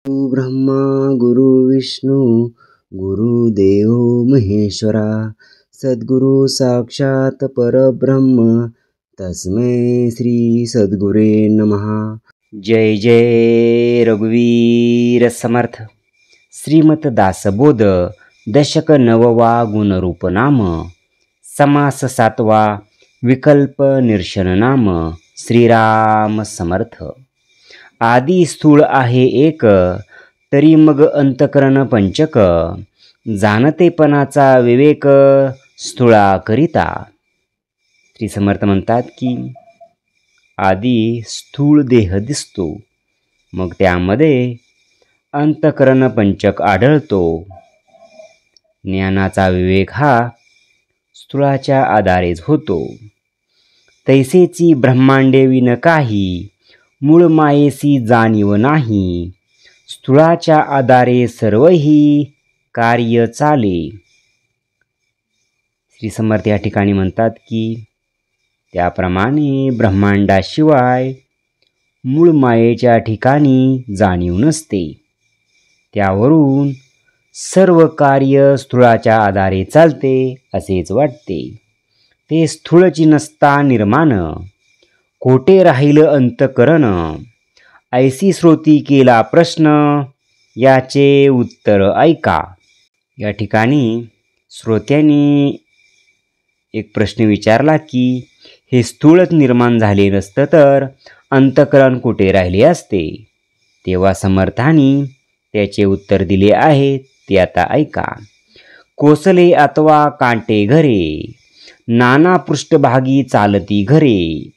ब्रह्मा गुरु विष्णू गुरुदेव महेश्वरा सद्गुरु साक्षात परब्रह्म तस्मै श्री सद्गुरे नमः। जय जय रघुवीर समर्थ। श्रीमत दासबोध दशक 9वा गुणरूप नाम समास 7वा विकल्प निर्शन नाम श्रीराम समर्थ। आदि स्थूळ आहे एक तरी मग अंतकरण पंचक जाणतेपणाचा विवेक स्थूळाकरिता। श्री समर्थ म्हणतात की आधी स्थूळ देह दिसतो मग त्यामध्ये अंतकरण पंचक आढळतो। ज्ञानाचा विवेक हा स्थूळाच्या आधारेच होतो। तैसेची ब्रह्मांडे विन काही मूळ मायेसी जाणीव नाही। स्थूळाच्या आधारे सर्वही कार्य चाले। श्री समर्थ या ठिकाणी म्हणतात की त्याप्रमाणे ब्रह्मांडाशिवाय मूळ मायेच्या ठिकाणी जाणीव नसते। त्यावरून सर्व कार्य स्थूळाच्या आधारे चालते असेच वाटते। ते स्थूळची नसता निर्माण कोठे राहील अंतकरण। ऐसी श्रोती केला प्रश्न याचे उत्तर ऐका। या ठिकाणी श्रोत्यांनी एक प्रश्न विचारला की हे स्थूळच निर्माण झाले नसतं तर अंतकरण कुठे राहिले असते। तेव्हा समर्थांनी त्याचे उत्तर दिले आहे ते आता ऐका। कोसले अथवा कांटे घरे नाना पृष्ठभागी चालती घरे।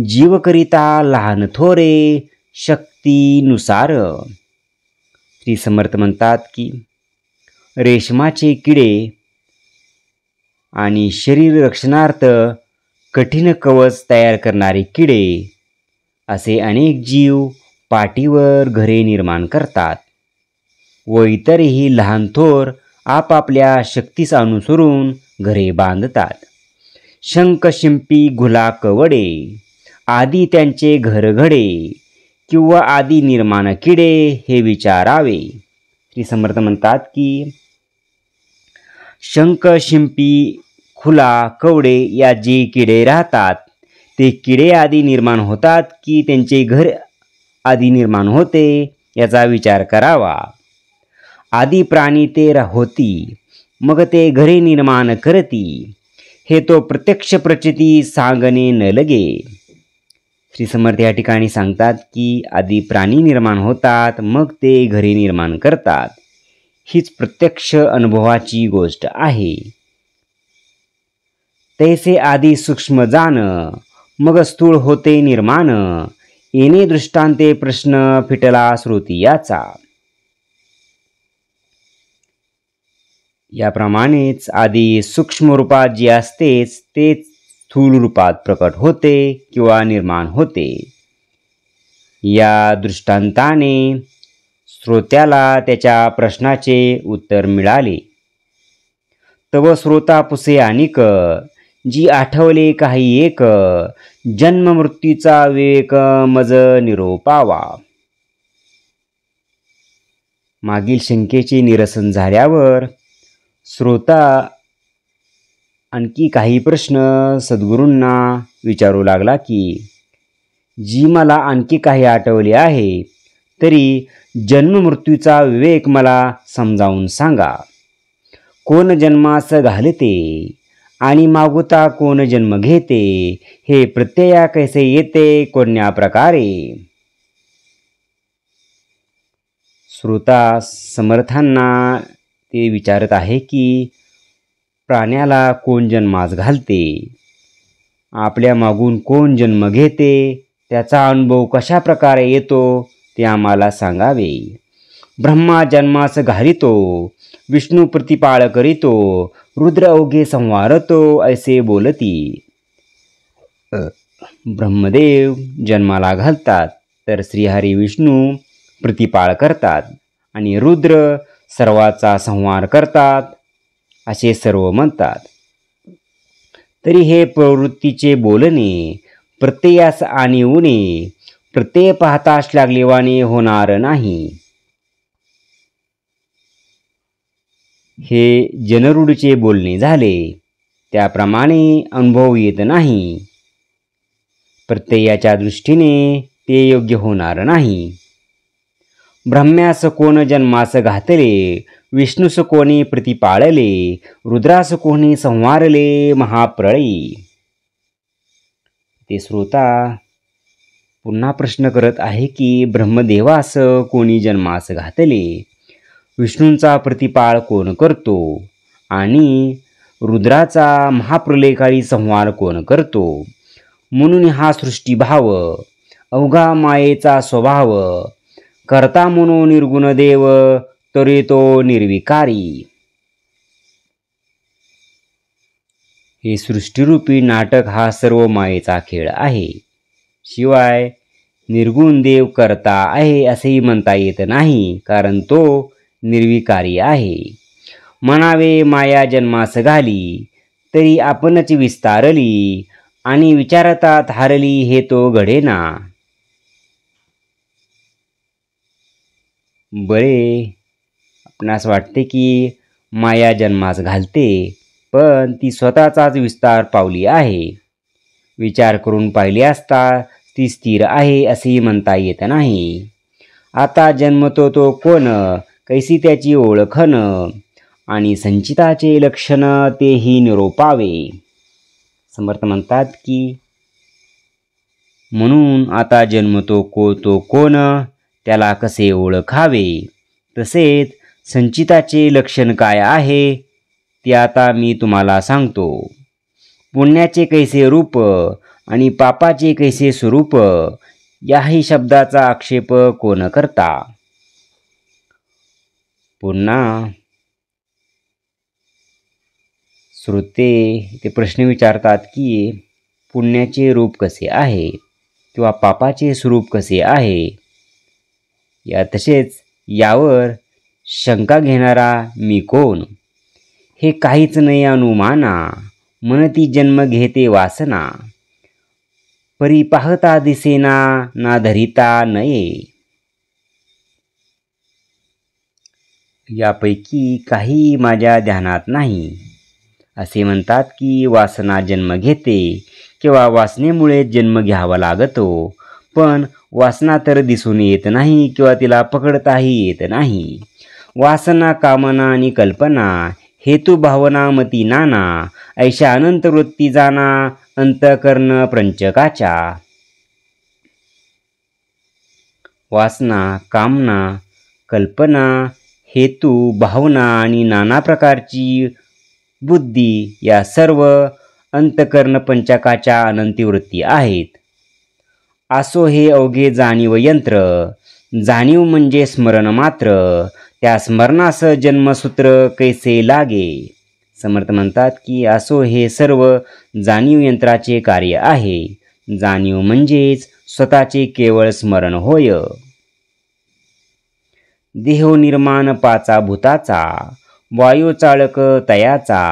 जीवकरिता लहान थोरे शक्तीनुसार। श्री समर्थ म्हणतात की रेशमाचे किडे आणि शरीर रक्षणार्थ कठीण कवच तयार करणारे किडे असे अनेक जीव पाठीवर घरे निर्माण करतात व इतरही लहान थोर आपापल्या शक्तीस अनुसरून घरे बांधतात। शंख शिंपी घुला कवडे आदी त्यांचे घरघडे किंवा आदी निर्माण किडे हे विचारावे। श्री समर्थ म्हणतात की शंख शिंपी खुला कवडे या जे किडे राहतात ते किडे आदी निर्माण होतात की त्यांचे घर आदी निर्माण होते याचा विचार करावा। आदी प्राणी ते होती मग ते घरे निर्माण करती हे तो प्रत्यक्ष प्रचिती सांगणे न लगे। श्री समर्थ या ठिकाणी सांगतात की आधी प्राणी निर्माण होतात मग ते घरे निर्माण करतात हीच प्रत्यक्ष अनुभवाची गोष्ट आहे। तैसे आधी सूक्ष्म जाण मग स्थूळ होते निर्माण। येणे दृष्टांते प्रश्न फिटला श्रुती याचा। याप्रमाणेच आधी सूक्ष्म रूपात जे असतेच तेच स्थूल रूपात प्रकट होते किंवा निर्माण होते। या दृष्टांताने श्रोत्याला त्याच्या प्रश्नाचे उत्तर मिळाले। तव श्रोता पुसे अनिक जी आठवले काही एक। जन्म मृत्यूचा विवेक मज निरोपावा। मागील शंकेचे निरसन झाल्यावर श्रोता आणखी काही प्रश्न सद्गुरूंना विचारू लागला की जी मला आणखी काही आठवले आहे तरी जन्म मृत्यूचा विवेक मला समजावून सांगा। कोण जन्मास घालते आणि मागुता कोण जन्म घेते हे प्रत्यया कैसे येते कोण्या प्रकारे। श्रोता समर्थांना ते विचारत आहे की प्राण्याला कोण जन्मास घालते आपल्या मागून कोण जन्म घेते त्याचा अनुभव कशा प्रकारे येतो ते आम्हाला सांगावे। ब्रह्मा जन्मास घालितो विष्णू प्रतिपाळ करीतो रुद्र अवघे संवारतो ऐसे बोलती। ब्रह्मदेव जन्माला घालतात तर श्रीहरी विष्णू प्रतिपाळ करतात आणि रुद्र सर्वाचा संहार करतात असे सर्व म्हणतात। तरी हे प्रवृत्तीचे बोलणे प्रत्ययास आणिवणे प्रत्यय पाहताच लागलेवाने होणार नाही। हे जनरूढचे बोलणे झाले. त्याप्रमाणे अनुभव येत नाही. प्रत्ययाच्या दृष्टीने ते योग्य होणार नाही. ब्रह्म्यास कोण जन्मास घातले, विष्णूस कोणी प्रतिपाळले, रुद्रास कोणी संवारले महाप्रळयी. ते श्रोता पुन्हा प्रश्न करत आहे की ब्रह्मदेवास कोणी जन्मास घातले, विष्णूंचा प्रतिपाळ कोण करतो आणि रुद्राचा महाप्रलयकाळी संहार कोण करतो. म्हणून हा सृष्टीभाव, अवघा मायेचा स्वभाव, करता म्हणून निर्गुण देव, तरी तो निर्विकारी. हे सृष्टीरूपी नाटक हा सर्व मायेचा खेळ आहे. शिवाय निर्गुण देव करता आहे असेही म्हणता येत नाही, कारण तो निर्विकारी आहे. म्हणावे माया जन्मास घाली, तरी आपणच विस्तारली, आणि विचारतात हारली हे तो घडेना. बळे आपणास वाटते की माया जन्मास घालते, पण ती स्वतःचाच विस्तार पावली आहे. विचार करून पाहिले असता ती स्थिर आहे असेही म्हणता येत नाही. आता जन्मतो तो कोण, कैसी त्याची ओळखन, आणि संचिताचे लक्षण तेही निरोपावे. समर्थ म्हणतात की म्हणून आता जन्मतो तो कोण, त्याला कसे ओळखावे. तसेच संचिताचे लक्षण काय आहे ते आता मी तुम्हाला सांगतो. पुण्याचे कैसे रूप आणि पापाचे कैसे स्वरूप, याही शब्दाचा आक्षेप कोण करता. पुन्हा श्रोते ते प्रश्न विचारतात की पुण्याचे रूप कसे आहे किंवा पापाचे स्वरूप कसे आहे. तसेच यावर शंका घेणारा मी कोण. हे काहीच नाही अनुमाना, मनती जन्म घेते वासना, परी पाहता दिसेना ना धरिता नये. यापैकी काही माझ्या ध्यानात नाही असे म्हणतात की वासना जन्म घेते किंवा वासनेमुळे जन्म घ्यावा लागतो, पण वासना तर दिसून येत नाही किंवा तिला पकडताही येत नाही. वासना, कामना आणि कल्पना, हेतू, भावना, मती नाना, ऐशा अनंत वृत्ती जाना अंतःकरण प्रंचकाच्या. वासना, कामना, कल्पना, हेतू, भावना आणि नाना प्रकारची बुद्धी या सर्व अंतःकरण पंचकाच्या अनंती वृत्ती आहेत. असो हे अवघे जाणीव यंत्र, जाणीव म्हणजे स्मरण मात्र, त्या स्मरणास जन्मसूत्र कैसे लागे. समर्थ म्हणतात की असो हे सर्व जाणीव यंत्राचे कार्य आहे. जाणीव म्हणजेच स्वतःचे केवळ स्मरण होय. देहो निर्माण पाचा भूताचा, वायू चाळक तयाचा,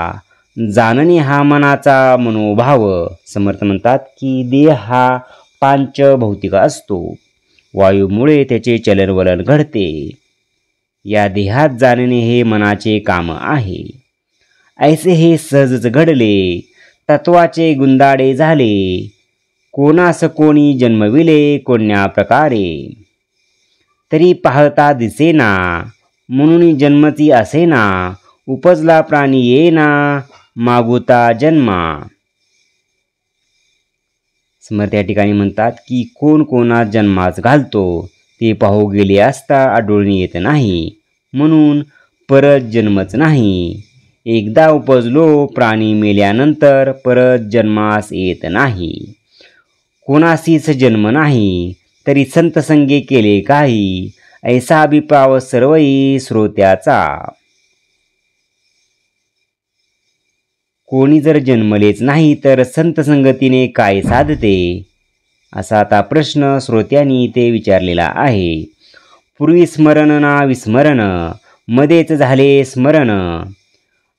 जाणणे हा मनाचा मनोभाव. समर्थ म्हणतात की देह हा पांचभौतिक असतो. वायूमुळे त्याचे चलनवलन घडते. या देहात जाणणे हे मनाचे काम आहे. ऐसे हे सहजच घडले, तत्वाचे गुंदाडे झाले, कोणास कोणी जन्मविले कोण्या प्रकारे. तरी पाहता दिसेना, म्हणून जन्मती असेना, उपजला प्राणी येना, मागुता जन्मा. समर्थ या ठिकाणी म्हणतात की कोण कोणात जन्मास घालतो ते पाहू गेले असता आढळून येत नाही, म्हणून परत जन्मच नाही. एकदा उपजलो प्राणी मेल्यानंतर परत जन्मास येत नाही. कोणासीच जन्म नाही, तरी संत संगे केले काही, ऐसा अभिप्राव सर्वई श्रोत्याचा. कोणी जर जन्मलेच नाही तर संत संगतीने काय साधते, असा आता प्रश्न श्रोत्यांनी ते विचारलेला आहे. पूर्वी स्मरण ना विस्मरण, मध्येच झाले स्मरण,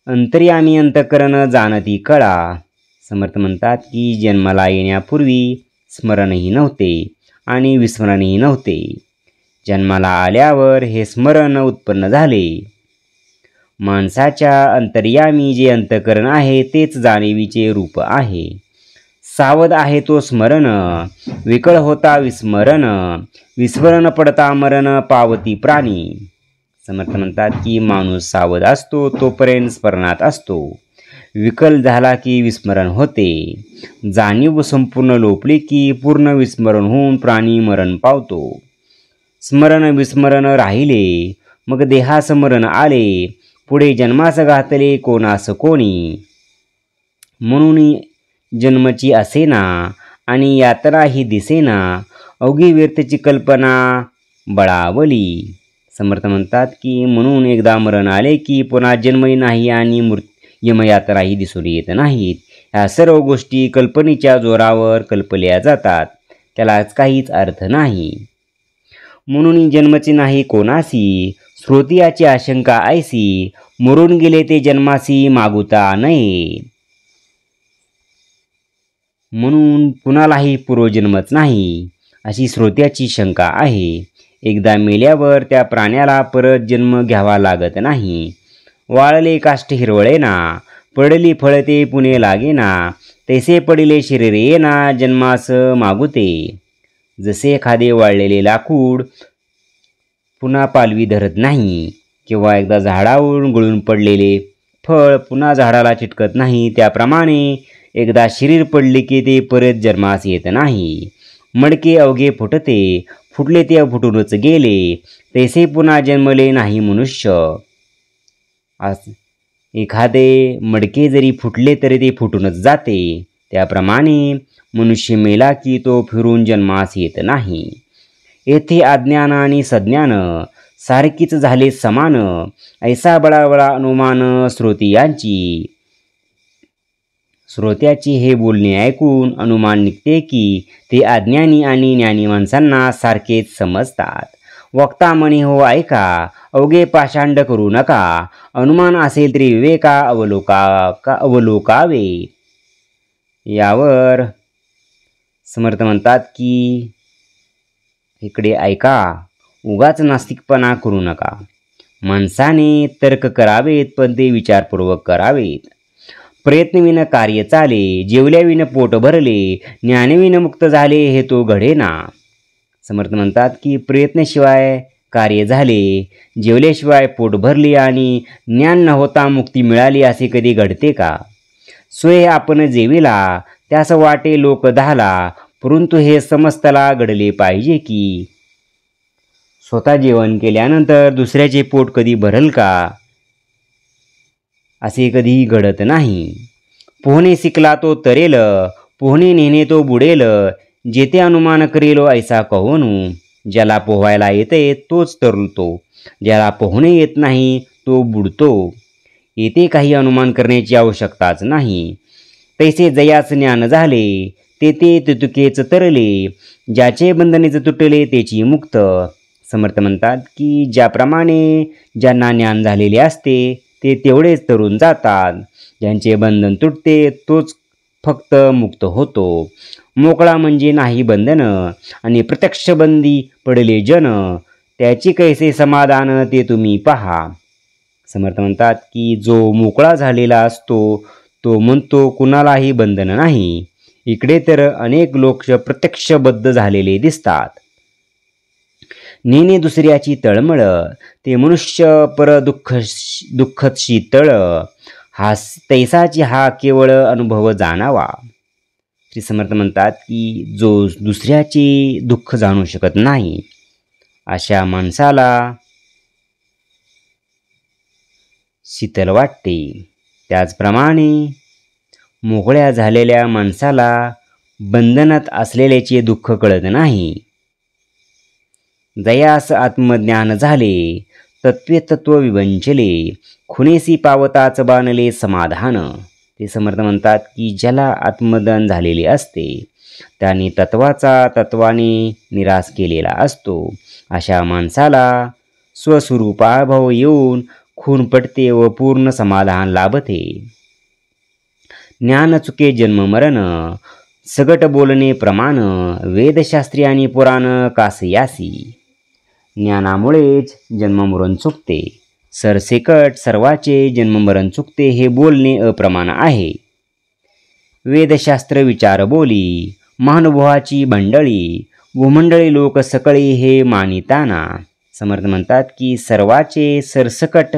अंतर्यामी अंतकरण जाणती कळा. समर्थ म्हणतात की जन्माला येण्यापूर्वी स्मरणही नव्हते आणि विस्मरणही नव्हते. जन्माला आल्यावर हे स्मरण उत्पन्न झाले. माणसाच्या अंतर्यामी जे अंतःकरण आहे तेच जाणीवीचे रूप आहे. सावध आहे तो स्मरण, विकळ होता विस्मरण, विस्मरण पडता मरण पावती प्राणी. समर्थ म्हणतात की माणूस सावध असतो तोपर्यंत स्मरणात असतो, विकल झाला की विस्मरण होते, जाणीव संपूर्ण लोपली की पूर्ण विस्मरण होऊन प्राणी मरण पावतो. स्मरण विस्मरण राहिले मग देहासमरण आले, पुढे जन्मास घातले कोणास कोणी. म्हणून जन्मची असेना आणि यात्रा ही दिसेना, अवघी व्यर्थची कल्पना बळावली. समर्थ म्हणतात की म्हणून एकदा मरण आले की पुन्हा जन्मही नाही आणि यमयात्राही दिसून येत नाहीत. ह्या सर्व गोष्टी कल्पनेच्या जोरावर कल्पल्या जातात, त्यालाच काहीच अर्थ नाही. म्हणून जन्मची नाही कोणासी, श्रोतियाची आशंका ऐसी, मरून गेले ते जन्मासी मागुता नये. म्हणून कुणालाही पूर्वजन्मच नाही अशी श्रोत्याची शंका आहे. एकदा मेल्यावर त्या प्राण्याला परत जन्म घ्यावा लागत नाही. वाळले काष्ट हिरवळेना, पडली फळते पुणे लागेना, तैसे पडिले शरीर येना जन्मास मागुते. जसे एखादे वाळलेले लाकूड पुन्हा पालवी धरत नाही किंवा एकदा झाडावरून गळून पडलेले फळ पुन्हा झाडाला चिटकत नाही, त्याप्रमाणे एकदा शरीर पडले की ते परत जन्मास येत नाही. मडके अवघे फुटते, फुटले ते फुटूनच गेले, तैसे पुन्हा जन्मले नाही मनुष्य. एखादे मडके जरी फुटले तरी ते फुटूनच जाते, त्याप्रमाणे मनुष्य मेला की तो फिरून जन्मास येत नाही. येथे अज्ञान आणि सज्ञान सारखीच झाले समान, ऐसा बळाबळा अनुमान श्रोतियांची. श्रोत्याची हे बोलणे ऐकून अनुमान निघते की ते अज्ञानी आणि ज्ञानी माणसांना सारखेच समजतात. वक्ता म्हणे हो ऐका, अवघे पाषांड करू नका, अनुमान असेल तरी विवेका अवलोकावे. यावर समर्थ म्हणतात की इकडे ऐका, उगाच नास्तिकपणा करू नका. माणसाने तर्क करावेत पण ते विचारपूर्वक करावेत. प्रयत्नविन कार्य चाले, जेवल्याविन पोट भरले, ज्ञानविन मुक्त झाले हे तो घडेना. समर्थ म्हणतात की प्रयत्नाशिवाय कार्य झाले, जेवल्याशिवाय पोट भरले आणि ज्ञान न होता मुक्ती मिळाली असे कधी घडते का? सोय आपण जेविला त्यास वाटे लोक दहाला, परंतु हे समजताला घडले पाहिजे की स्वतः जेवण केल्यानंतर दुसऱ्याचे पोट कधी भरल का? असे कधी घडत नाही. पोहणे शिकला तो तरेल, पोहणे नेणे तो बुडेल, जेथे अनुमान करेलो ऐसा कहोनू. ज्याला पोहायला येते तोच तरतो, ज्याला पोहणे येत नाही तो बुडतो. येथे काही अनुमान करण्याची आवश्यकताच नाही. तैसे जयाच ज्ञान झाले, ते तुकेच तरले, ज्याचे बंधनेच तुटले तेची मुक्त. समर्थ म्हणतात की ज्याप्रमाणे ज्यांना ज्ञान झालेले असते ते तेवढेच तरुण जातात, ज्यांचे बंधन तुटते तोच फक्त मुक्त होतो. मोकळा म्हणजे नाही बंधन आणि प्रत्यक्ष बंदी पडले जन, त्याची कैसे समाधान ते तुम्ही पहा. समर्थ म्हणतात की जो मोकळा झालेला असतो तो म्हणतो कुणालाही बंधन नाही. इकडे तर अनेक लोक प्रत्यक्षबद्ध झालेले दिसतात. नेणे दुसऱ्याची तळमळ, ते मनुष्य पर दुःखशी तळ, हा तैसाची हा केवळ अनुभव जाणावा. श्री समर्थ म्हणतात की जो दुसऱ्याचे दुःख जाणू शकत नाही अशा माणसाला शीतल वाटते. त्याचप्रमाणे मोकळ्या झालेल्या माणसाला बंधनात असलेल्याचे दुःख कळत नाही. जयास आत्मज्ञान झाले, तत्व विवंचले, खुनेसी पावताच बाणले समाधान. ते समर्थ म्हणतात की ज्याला आत्मज्ञान झालेले असते त्याने तत्वाने निराश केलेला असतो. अशा माणसाला स्वस्वरूपाभाव येऊन खून पटते व पूर्ण समाधान लाभते. ज्ञान चुके जन्म मरण, सगट बोलणे प्रमाण, वेदशास्त्री आणि पुराण कासयासी. ज्ञानामुळेच जन्ममरण चुकते सरसेकट सर्वाचे जन्ममरण चुकते हे बोलणे अप्रमाण आहे. वेदशास्त्र विचार बोली महानुभवाची मंडळी भूमंडळी लोक सकळी हे मानिताना. समर्थ म्हणतात की सर्वाचे सरसकट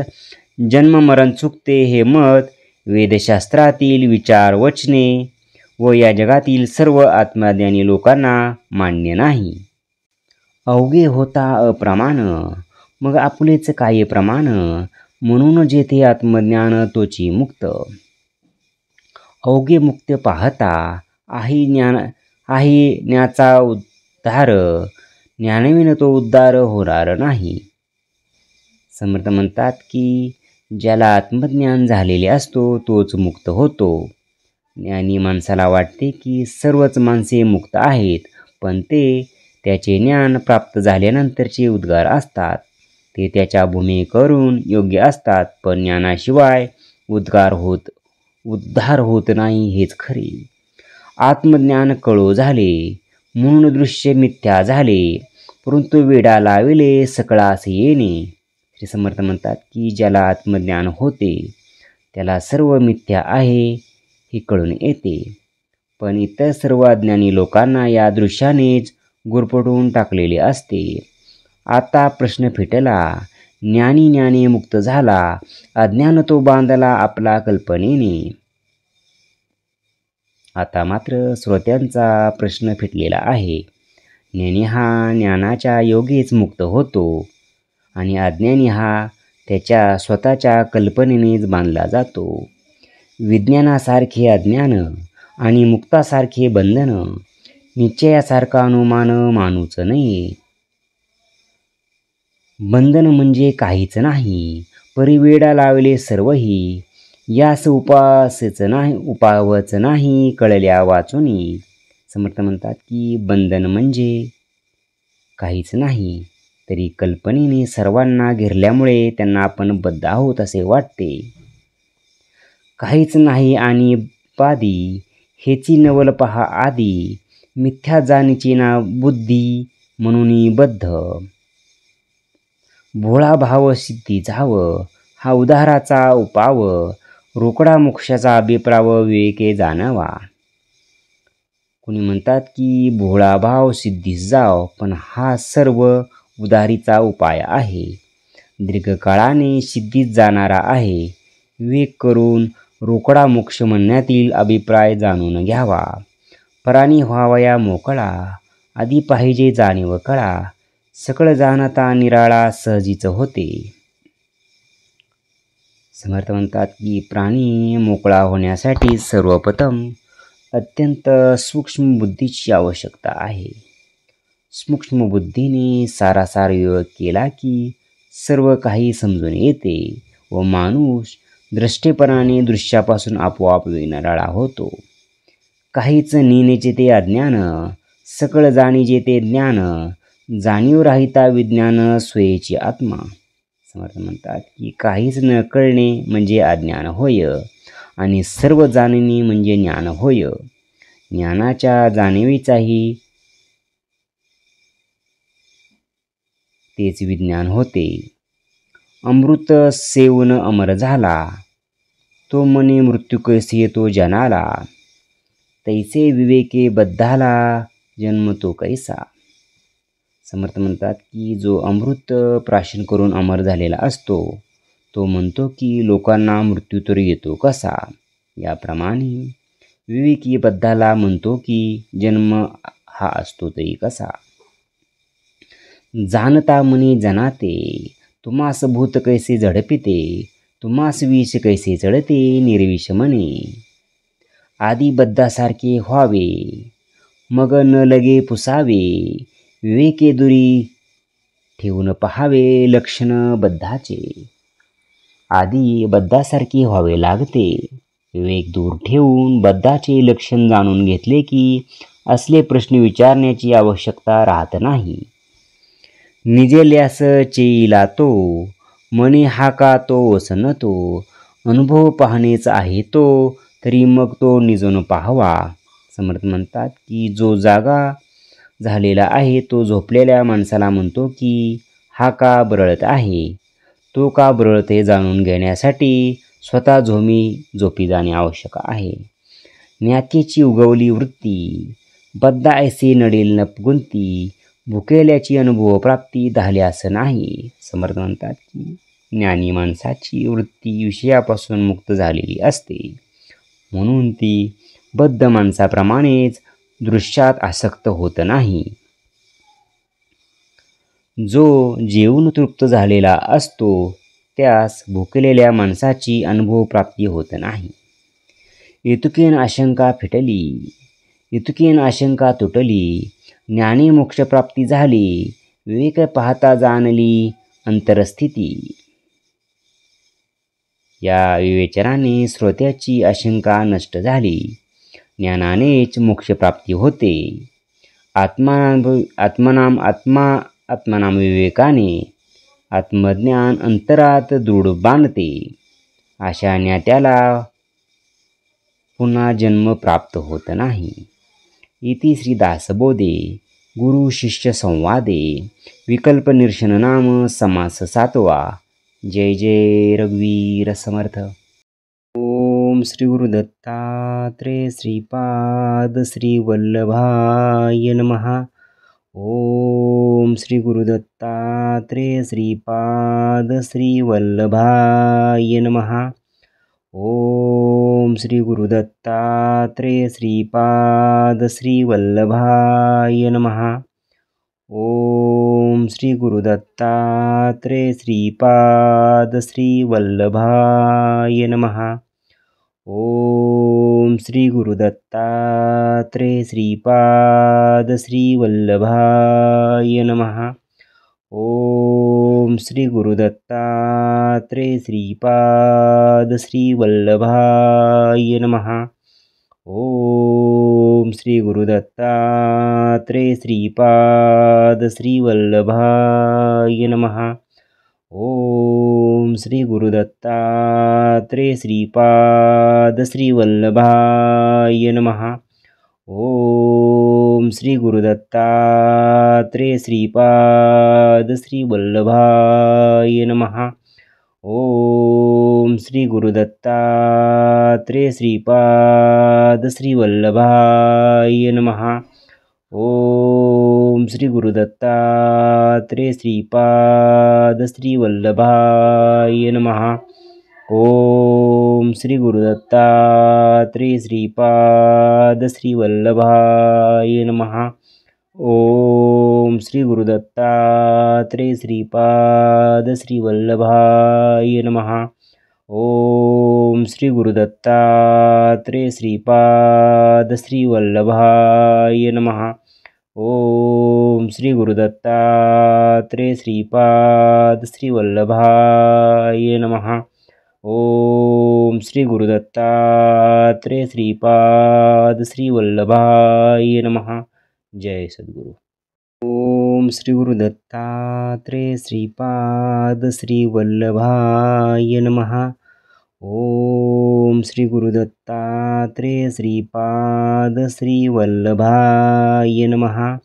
जन्ममरण चुकते हे मत वेदशास्त्रातील विचार वचने व या जगातील सर्व आत्मज्ञानी लोकांना मान्य नाही. अवघे होता अप्रमाण मग आपुलेच काय प्रमाण म्हणून जेथे आत्मज्ञान तोची मुक्त. अवघे मुक्त पाहता आहे ज्ञाचा उद्धार ज्ञानविन तो उद्धार होणार नाही. समर्थ म्हणतात की ज्याला आत्मज्ञान झालेले असतो तोच मुक्त होतो. ज्ञानी माणसाला वाटते की सर्वच माणसे मुक्त आहेत, पण ते त्याचे ज्ञान प्राप्त झाल्यानंतरचे उद्गार असतात. ते त्याच्या भूमिकेवरून योग्य असतात, पण ज्ञानाशिवाय उद्धार होत नाही हेच खरे. आत्मज्ञान कळो झाले म्हणून दृश्य मिथ्या झाले, परंतु वेडा लाविले सकळास येणे. श्री समर्थ म्हणतात की ज्याला आत्मज्ञान होते त्याला सर्व मिथ्या आहे हे कळून येते, पण इतर सर्व अज्ञानी लोकांना या दृश्यानेच गुरफटून टाकलेले असते. आता प्रश्न फिटला, ज्ञानी मुक्त झाला, अज्ञान तो बांधला आपला कल्पनेने. आता मात्र श्रोत्यांचा प्रश्न फिटलेला आहे. ज्ञानी हा ज्ञानाच्या योगेच मुक्त होतो आणि अज्ञानी हा त्याच्या स्वतःच्या कल्पनेनेच बांधला जातो. विज्ञानासारखे अज्ञान आणि मुक्तासारखे बंधन, निश्चयासारखा अनुमान मानूच नये. बंधन म्हणजे काहीच नाही, परिवेडा लावले सर्वही, यास उपावच नाही कळल्या वाचुनी. समर्थ म्हणतात की बंधन म्हणजे काहीच नाही, तरी कल्पनेने सर्वांना घेरल्यामुळे त्यांना आपण बद्ध आहोत असे वाटते. काहीच नाही आणि पादी हेची नवल पहा आदी, मिथ्या जाणीची ना बुद्धी म्हणून बद्ध. भोळा भाव सिद्धी जाव हा उद्धाराचा उपाव, रोकडा मोक्षाचा अभिप्राव विवेके जाणावा. कोणी म्हणतात की भोळा भाव सिद्धीस जाव, पण हा सर्व उधारीचा उपाय आहे. दीर्घकाळाने सिद्धीत जाणारा आहे. विवेक करून रोकडा मोक्ष म्हणण्यातील अभिप्राय जाणून घ्यावा. पराणी व्हावया मोकळा, आधी पाहिजे जाणीव कळा, सकळ जाणता निराळा सहजीच होते. समर्थ म्हणतात की प्राणी मोकळा होण्यासाठी सर्वप्रथम अत्यंत सूक्ष्म बुद्धीची आवश्यकता आहे. सूक्ष्म बुद्धीने सारासार विवेक केला की सर्व काही समजून येते व माणूस दृष्टेपणाने दृश्यापासून आपोआप विनाळा होतो. काहीच नेण्याचे ते अज्ञान, सकळ जाणीचे ते ज्ञान, जाणीव राहिता विज्ञान स्वयेची आत्मा. समर्थ म्हणतात की काहीच न कळणे म्हणजे अज्ञान होय आणि सर्व जाणणे म्हणजे ज्ञान होय. ज्ञानाच्या जाणीवेचाही तेच विज्ञान होते. अमृत सेवन अमर झाला, तो मने मृत्यू कैसे येतो जनाला, तैसे विवेके बद्धाला जन्म तो कैसा. समर्थ म्हणतात की जो अमृत प्राशन करून अमर झालेला असतो तो म्हणतो की लोकांना मृत्यू तर येतो कसा. याप्रमाणे विवेकी बद्धाला म्हणतो की जन्म हा असतो तरी कसा. जाणता मनी जनाते, तुम्हास भूत कैसे झडपिते, तुम्हास विष कैसे चढते निर्विष म्हणे. आधी बद्धासारखे व्हावे, मग न लगे पुसावे, विवेके दुरी ठेवून पहावे लक्षण बद्धाचे. आधी बद्धासारखे व्हावे लागते. विवेक दूर ठेवून बद्धाचे लक्षण जाणून घेतले की असले प्रश्न विचारण्याची आवश्यकता राहत नाही. निजेल्यास चेईला तो, मने हा का तो वसन तो, अनुभव पाहणेच आहे तो, तरी मग तो निजून पाहावा. समर्थ म्हणतात की जो जागा झालेला आहे तो झोपलेल्या माणसाला म्हणतो की हा का बरळत आहे, तो का बरळत हे जाणून घेण्यासाठी स्वतः झोपी जाणे आवश्यक आहे. ज्ञातेची उगवली वृत्ती, बद्दा ऐसे नडेल नपगुंती, भुकेल्याची अनुभवप्राप्ती झाल्यास नाही. समर्थ म्हणतात की ज्ञानी माणसाची वृत्ती विषयापासून मुक्त झालेली असते, म्हणून ती बद्ध माणसाप्रमाणेच दृश्यात आसक्त होत नाही. जो जेवून तृप्त झालेला असतो त्यास भुकलेल्या माणसाची अनुभवप्राप्ती होत नाही. इतुकेन आशंका फिटली, इतुकेन आशंका तुटली, ज्ञानी मोक्षप्राप्ती झाली, विवेक पाहता जाणली अंतरस्थिती. या विवेचनाने श्रोत्याची आशंका नष्ट झाली. ज्ञानानेच मोक्षप्राप्ती होते. आत्मनाम विवेकाने आत्मज्ञान अंतरात दृढ बांधते. अशा ज्ञात्याला पुन्हा जन्म प्राप्त होत नाही. इति श्री दासबोधे गुरु शिष्य संवादे विकल्प निरसन नाम समास 7वा. जय जय रघुवीर समर्थ. ओम श्री गुरु दत्तात्रेय श्रीपाद श्री वल्लभाय नमः. ओम श्री गुरु दत्तात्रेय श्रीपाद श्री वल्लभाय नमः. ओम श्री गुरु दत्तात्रेय श्रीपाद श्री वल्लभाय नमः. ओम श्री गुरु दत्तात्रेय श्रीपाद श्री वल्लभाय नमः. ओम श्री गुरु दत्तात्रेय श्रीपाद श्री वल्लभाय नमः. ओम श्री गुरु दत्तात्रेय श्रीपाद श्री वल्लभाय नमः. ओम श्री गुरु दत्तात्रेय श्रीपाद श्री वल्लभाय नमः. ओम श्री गुरु दत्तात्रेय श्रीपाद श्री वल्लभाय नमः. ओम श्री गुरु दत्तात्रेय श्रीपाद श्री वल्लभाय नमः. ओम श्री गुरु दत्तात्रेय श्रीपाद श्री वल्लभाय नमः. ओम श्री गुरु दत्तात्रेय श्रीपाद श्री वल्लभाय नमः. ओम श्री गुरु दत्तात्रेय श्रीपाद श्री वल्लभाय नमः. ओम श्री गुरु दत्तात्रेय श्रीपाद श्री वल्लभाय नमः. ओम श्री गुरु दत्तात्रेय श्रीपाद श्री वल्लभाय नमः. ओम श्री गुरु दत्तात्रेय श्रीपाद श्री वल्लभाय नमः. ओम श्री गुरु दत्तात्रेय श्रीपाद श्री वल्लभाय नमः. जय सद्गुरु. ओम श्री गुरु दत्तात्रेय श्रीपाद श्री वल्लभाय नमः. ओम श्री गुरु दत्तात्रेय श्रीपाद श्री वल्लभाय नमः.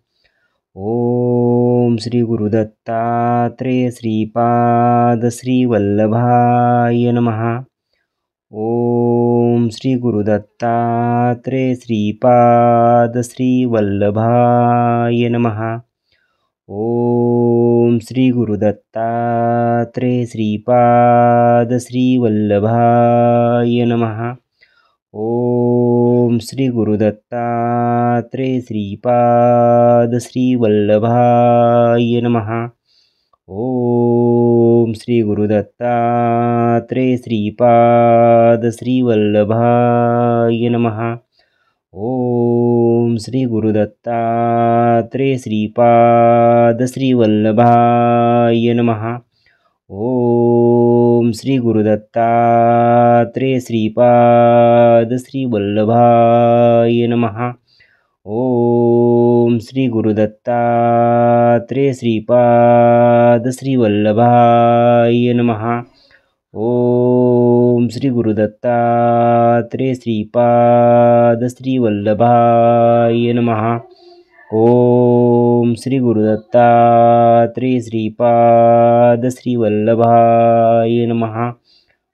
ओम श्री गुरु दत्तात्रेय श्रीपाद श्री वल्लभाय नमः. ओम श्री गुरु दत्तात्रेय श्रीपाद श्री वल्लभाय नमः. ओम श्री गुरु दत्तात्रेय श्रीपाद श्री वल्लभाय नमः. ओम श्री गुरु दत्तात्रेय श्रीपाद श्री वल्लभाय नमः. ओम श्री गुरु दत्तात्रेय श्रीपाद श्री वल्लभाय नमः. ओम श्री गुरु दत्तात्रेय श्रीपाद श्री वल्लभाय नमः. ओम श्री गुरु दत्तात्रेय श्रीपाद श्री वल्लभाय नमः. ओम श्री गुरु दत्तात्रेय श्रीपाद श्री वल्लभाय नमः. ओम श्री गुरु दत्तात्रेय श्रीपाद श्री वल्लभाय नमः. ओम श्री गुरुदत्तात्रेय श्रीपाद श्रीवल्लभाय नमः।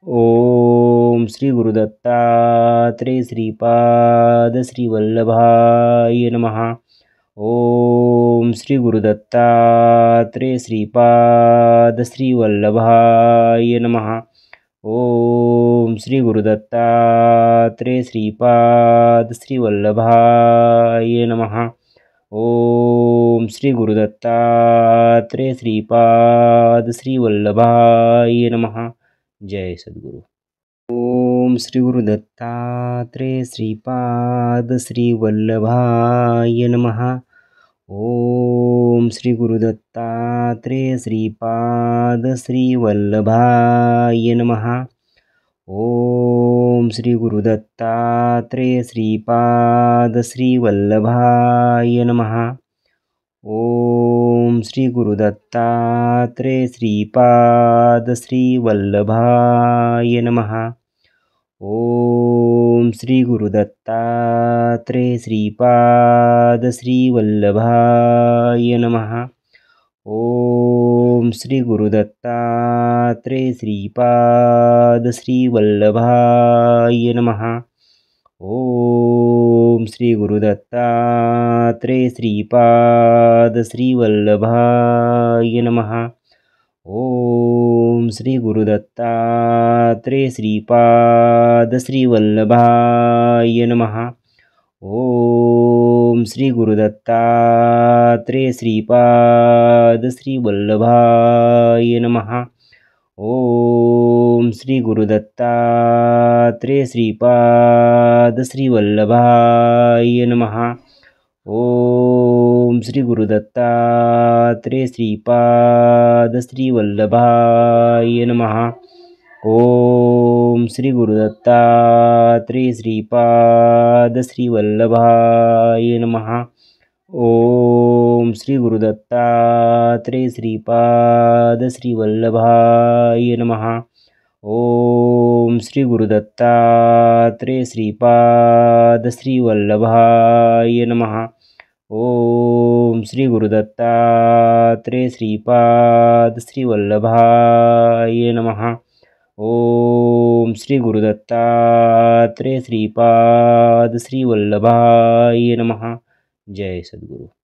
ओम श्री गुरुदत्तात्रेय श्रीपाद श्रीवल्लभाय नमः। ओम श्री गुरुदत्तात्रेय श्रीपाद श्रीवल्लभाय नमः। ओम श्री गुरुदत्तात्रेय श्रीपाद श्रीवल्लभाय नमः। ओम श्री गुरुदत्तात्रेय श्रीपाद श्रीवल्लभाय नमः। जय सद्गुरु। ओम श्री गुरुदत्तात्रेय श्रीपाद श्रीवल्लभाय नमः। ओम श्री गुरुदत्तात्रेय श्रीपाद श्रीवल्लभाय नमः। ओम श्री गुरुदत्तात्रेय श्रीपाद श्रीवल्लभाय नमः। ओम श्री गुरुदत्तात्रेय श्रीपाद श्रीवल्लभाय नमः। ओम श्री गुरुदत्तात्रेय श्रीपाद श्रीवल्लभाय नमः। ओम श्री गुरुदत्तात्रेय श्रीपाद श्रीवल्लभाय नमः। ओम श्री गुरुदत्तात्रेय श्रीपाद श्रीवल्लभाय नमः। ओम श्री गुरुदत्तात्रेय श्रीपाद श्रीवल्लभाय नमः। ओम श्री गुरुदत्तात्रेय श्रीपाद श्रीवल्लभाय नमः। ओम श्री गुरुदत्तात्रेय श्रीपाद श्रीवल्लभाय नमः। ओम श्री गुरुदत्तात्रेय श्रीपाद श्रीवल्लभाय नमः। ओम श्री गुरुदत्तात्रेय श्रीपाद श्रीवल्लभाय नमः। ओम श्री गुरुदत्तात्रेय श्रीपाद श्रीवल्लभाय नमः। ओम श्री गुरुदत्तात्रेय श्रीपाद श्रीवल्लभाय नमः। ओम श्री गुरुदत्तात्रेय श्रीपाद श्रीवल्लभाय नमः। ओम श्री गुरुदत्तात्रेय श्रीपाद श्रीवल्लभाय नमः। जय सद्गुरु।